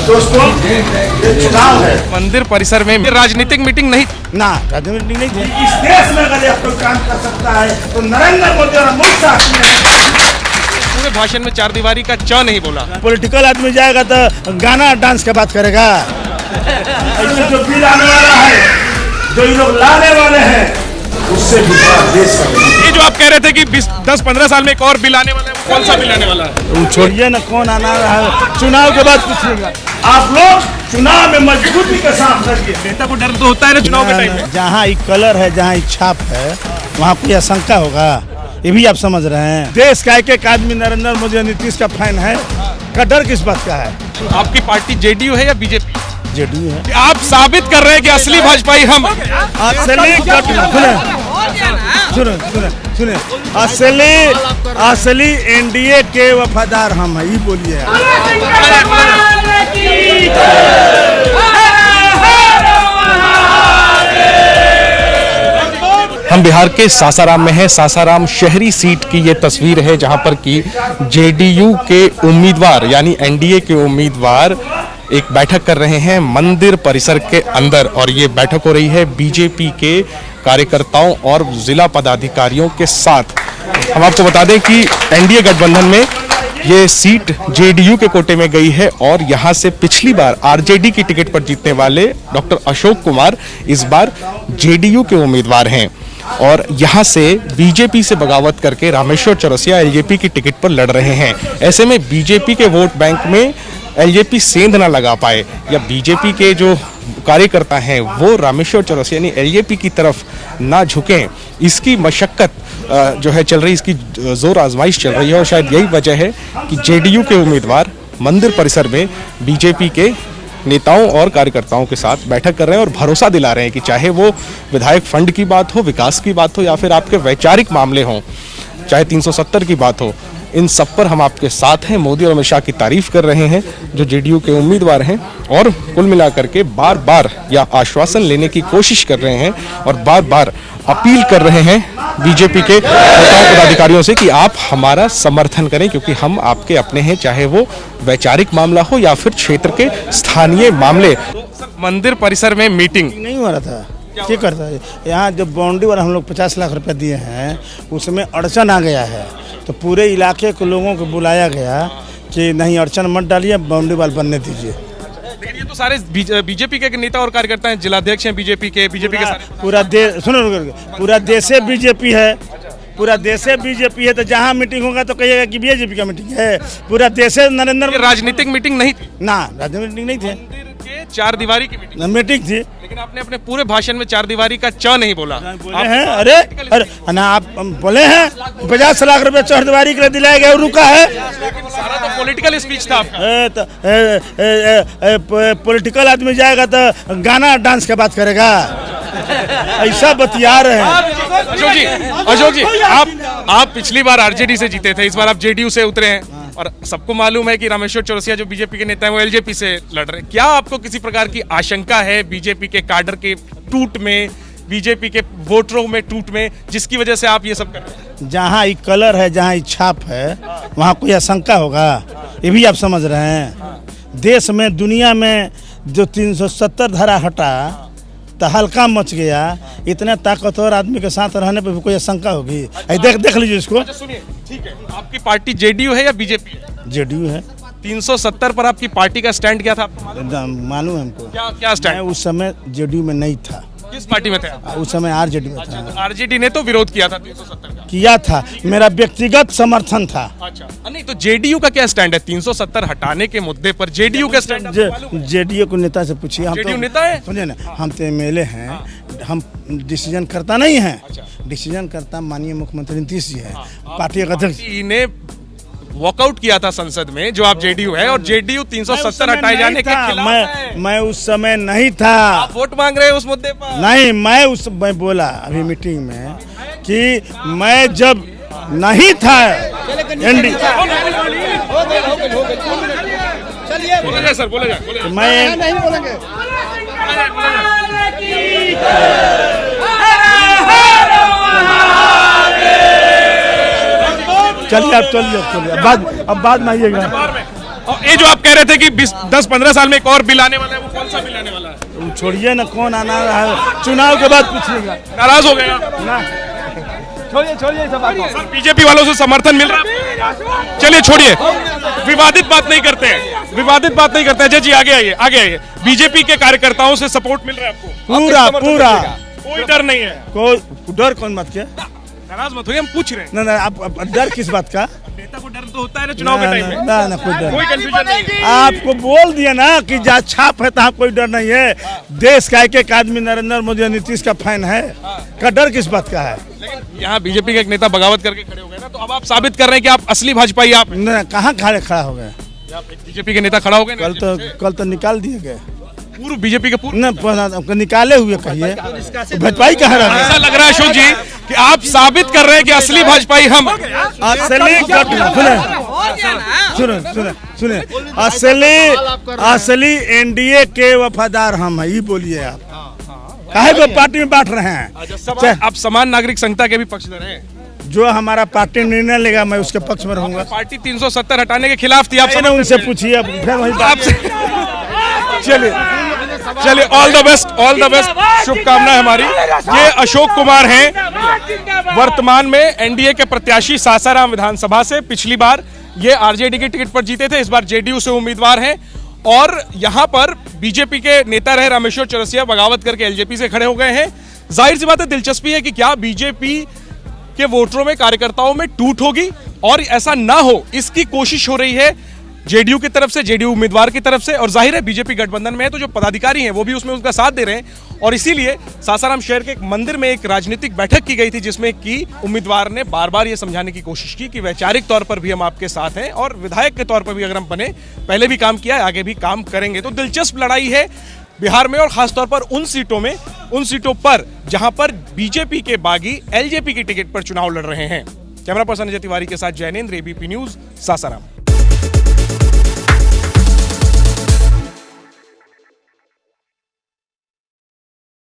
दोस्तों, ये चुनाव है। मंदिर परिसर में राजनीतिक मीटिंग नहीं, ना राजनीतिक मीटिंग नहीं थी। इस देश में अगर कोई काम कर सकता है तो नरेंद्र मोदी और अमित शाह ने। पूरे भाषण में चार दीवारी का च नहीं बोला। पॉलिटिकल आदमी जाएगा तो गाना डांस की बात करेगा। ऐसे जो बिल आने वाला है, जो ये लोग लाने वाले हैं, उससे भी बड़ा देश का। ये जो आप कह रहे थे कि 10-15 साल में एक और बिल आने वाला है, वो कौन सा बिल आने वाला है? छोड़िए ना, कौन आना रहा है, चुनाव के बाद पूछिएगा। आप लोग चुनाव में मजबूती के साथ लड़िए। नेता को डर तो होता है ना चुनाव के टाइम में। जहाँ ये कलर है, जहाँ ये छाप है, वहाँ कोई आशंका होगा? ये भी आप समझ रहे हैं। देश का एक आदमी नरेंद्र मोदी और नीतीश का फैन है, का डर किस बात का है? आपकी पार्टी जेडीयू है या बीजेपी? जेडीयू है। आप साबित कर रहे हैं कि असली भाजपाई हम। सुने, असली एनडीए के वफादार हम हैं, ये बोलिए। हम बिहार के सासाराम में हैं। सासाराम शहरी सीट की ये तस्वीर है जहां पर कि जेडीयू के उम्मीदवार यानी एनडीए के उम्मीदवार एक बैठक कर रहे हैं मंदिर परिसर के अंदर, और ये बैठक हो रही है बीजेपी के कार्यकर्ताओं और जिला पदाधिकारियों के साथ। हम आपको बता दें कि एनडीए गठबंधन में ये सीट जेडीयू के कोटे में गई है और यहाँ से पिछली बार आरजेडी की टिकट पर जीतने वाले डॉक्टर अशोक कुमार इस बार जेडीयू के उम्मीदवार हैं और यहाँ से बीजेपी से बगावत करके रामेश्वर चौरसिया एलजेपी की टिकट पर लड़ रहे हैं। ऐसे में बीजेपी के वोट बैंक में एलजेपी सेंध ना लगा पाए या बीजेपी के जो कार्यकर्ता हैं वो रामेश्वर चौरसिया यानी एलजेपी की तरफ ना झुकें, इसकी मशक्कत जो है चल रही, इसकी जोर आजमाइश चल रही है। और शायद यही वजह है कि जेडीयू के उम्मीदवार मंदिर परिसर में बीजेपी के नेताओं और कार्यकर्ताओं के साथ बैठक कर रहे हैं और भरोसा दिला रहे हैं कि चाहे वो विधायक फंड की बात हो, विकास की बात हो या फिर आपके वैचारिक मामले हों, चाहे 370 की बात हो, इन सब पर हम आपके साथ हैं। मोदी और अमित शाह की तारीफ कर रहे हैं जो जेडीयू के उम्मीदवार हैं और कुल मिलाकर के बार बार या आश्वासन लेने की कोशिश कर रहे हैं और बार बार अपील कर रहे हैं बीजेपी के नेताओं पदाधिकारियों से कि आप हमारा समर्थन करें क्योंकि हम आपके अपने हैं, चाहे वो वैचारिक मामला हो या फिर क्षेत्र के स्थानीय मामले। मंदिर परिसर में मीटिंग नहीं हो रहा था, क्या करता है यहाँ जो बाउंड्री वाला हम लोग 50 लाख रुपए दिए हैं, उसमें अड़चन आ गया है तो पूरे इलाके के लोगों को बुलाया गया कि नहीं अड़चन मत डालिए, बाउंड्री वाल बनने दीजिए। लेकिन ये तो सारे बीजेपी के नेता और कार्यकर्ता हैं, जिलाध्यक्ष हैं बीजेपी के सारे। पूरा देश सुनो, पूरा देश बीजेपी है, पूरा देश बीजेपी है तो जहाँ मीटिंग होगा तो कहिएगा कि बीजेपी का मीटिंग है। पूरा देश नरेंद्र। राजनीतिक मीटिंग नहीं थी ना, राजनीतिक मीटिंग नहीं थी, चार दीवारी की मीटिंग थी। लेकिन आपने अपने पूरे भाषण में चार दीवारी का च नहीं बोला। बोले हैं, अरे ना आप बोले हैं 50 लाख रुपए चार दीवारी के लिए दिलाया गया, रुका है। सारा तो पॉलिटिकल स्पीच था आपका। पॉलिटिकल आदमी जाएगा तो गाना डांस की बात करेगा। ऐसा बतिया रहे हैं। अशोक जी आप पिछली बार आरजेडी से जीते थे, इस बार आप जेडीयू से उतरे हैं और सबको मालूम है कि रामेश्वर चौरसिया जो बीजेपी के नेता हैं वो एलजेपी से लड़ रहे हैं। क्या आपको किसी प्रकार की आशंका है बीजेपी के काडर के टूट में, बीजेपी के वोटरों में टूट में, जिसकी वजह से आप ये सब कर रहे हैं? जहाँ ये कलर है, जहाँ ये छाप है, वहाँ कोई आशंका होगा? ये भी आप समझ रहे हैं। देश में, दुनिया में जो 370 धारा हटा तो हल्का मच गया, इतने ताकतवर आदमी के साथ रहने पर भी कोई आशंका होगी? देख लीजिए इसको। सुनिए, ठीक है, आपकी पार्टी जेडीयू है या बीजेपी है? जेडीयू है। 370 पर आपकी पार्टी का स्टैंड क्या था आपको मालूम है हमको? क्या स्टैंड? मैं उस समय जेडीयू में नहीं था। किस पार्टी में थे आप? उस समय आरजेडी में था। तो आरजेडी ने तो विरोध किया था 370 का। किया था, मेरा व्यक्तिगत समर्थन था। अच्छा, नहीं तो जेडीयू का क्या स्टैंड है 370 हटाने के मुद्दे पर? जेडीयू का स्टैंड जेडीयू को नेता से पूछिए। हम जेडीयू तो नेता है, सुनिए ना, हम तो एमएलए हैं, हम डिसीजन करता नहीं है। डिसीजन करता माननीय मुख्यमंत्री नीतीश जी है, पार्टी अध्यक्ष ने वॉकआउट किया था संसद में, जो आप जेडीयू है, और जेडीयू 370 हटाए जाने के खिलाफ है। मैं उस समय नहीं था। आप वोट मांग रहे हैं उस मुद्दे पर? नहीं, मैं बोला अभी मीटिंग में कि मैं जब नहीं था मैं नहीं बोलेंगे। चलिए अब बाद में आइएगा। और ये जो आप कह रहे थे कि 10-15 साल में एक और बिल आने वाला है, वो कौन सा बिल आने वाला है? तुम छोड़िए ना, कौन आना है चुनाव के बाद पूछिएगा नाराज हो गए आप? ना। छोड़िए सब बात को। सर बीजेपी वालों से समर्थन मिल रहा है? चलिए छोड़िए, विवादित बात नहीं करते हैं, विवादित बात नहीं करते हैं। जय जी आगे आइए, आगे आइए। बीजेपी के कार्यकर्ताओं से सपोर्ट मिल रहा है आपको? पूरा कोई डर नहीं है? कोई डर कौन मत के नाराज मत होइए, हम पूछ रहे हैं। ना आप डर किस बात का? नेता को डर तो होता है ना चुनाव के टाइम में। ना कोई डर कोई कंफ्यूजन नहीं है। आपको बोल दिया ना कि जहाँ छाप है तहाँ कोई डर नहीं है। देश का एक आदमी नरेंद्र मोदी और नीतीश का फैन है, का डर किस बात का है? लेकिन यहाँ बीजेपी के एक नेता बगावत करके खड़े हो गए ना, तो अब आप साबित कर रहे हैं कि आप असली भाजपाई आप हैं। ना कहाँ खड़ा हो गए? बीजेपी के नेता खड़ा हो गए ना? कल तो निकाल दिए गए। पूर्व बीजेपी के पूर्व न निकाले हुए कहिए, भाजपाई कहाँ रह ऐसा लग रहा है अशोक जी कि आप साबित कर रहे हैं कि असली भाजपाई हम हैं। असली एनडीए के वफादार हम हैं, ये बोलिए आप। काहे को पार्टी में बांट रहे हैं? आप समान नागरिक संहिता के भी पक्षधर हैं? जो हमारा पार्टी निर्णय लेगा मैं उसके पक्ष में रहूंगा। पार्टी 370 हटाने के खिलाफ थी, आप उनसे पूछिए फिर वही आपसे। चलिए ऑल द बेस्ट, शुभकामनाएं हमारी। ये अशोक कुमार हैं, वर्तमान में एनडीए के प्रत्याशी सासाराम विधानसभा से। पिछली बार ये आरजेडी की टिकट पर जीते थे, इस बार जेडीयू से उम्मीदवार हैं और यहां पर बीजेपी के नेता रहे रामेश्वर चौरसिया बगावत करके एलजेपी से खड़े हो गए हैं। जाहिर सी बात है, दिलचस्पी है कि क्या बीजेपी के वोटरों में, कार्यकर्ताओं में टूट होगी, और ऐसा ना हो इसकी कोशिश हो रही है जेडीयू की तरफ से, जेडीयू उम्मीदवार की तरफ से। और जाहिर है बीजेपी गठबंधन में है तो जो पदाधिकारी हैं वो भी उसमें उनका साथ दे रहे हैं। और इसीलिए सासाराम शहर के एक मंदिर में एक राजनीतिक बैठक की गई थी, जिसमें कि उम्मीदवार ने बार बार ये समझाने की कोशिश की कि वैचारिक तौर पर भी हम आपके साथ हैं और विधायक के तौर पर भी अगर हम बने, पहले भी काम किया है, आगे भी काम करेंगे। तो दिलचस्प लड़ाई है बिहार में, और खासतौर पर उन सीटों पर जहां पर बीजेपी के बागी एलजेपी की टिकट पर चुनाव लड़ रहे हैं। कैमरा पर्सन अजय तिवारी के साथ जैनेंद्र, एबीपी न्यूज, सासाराम।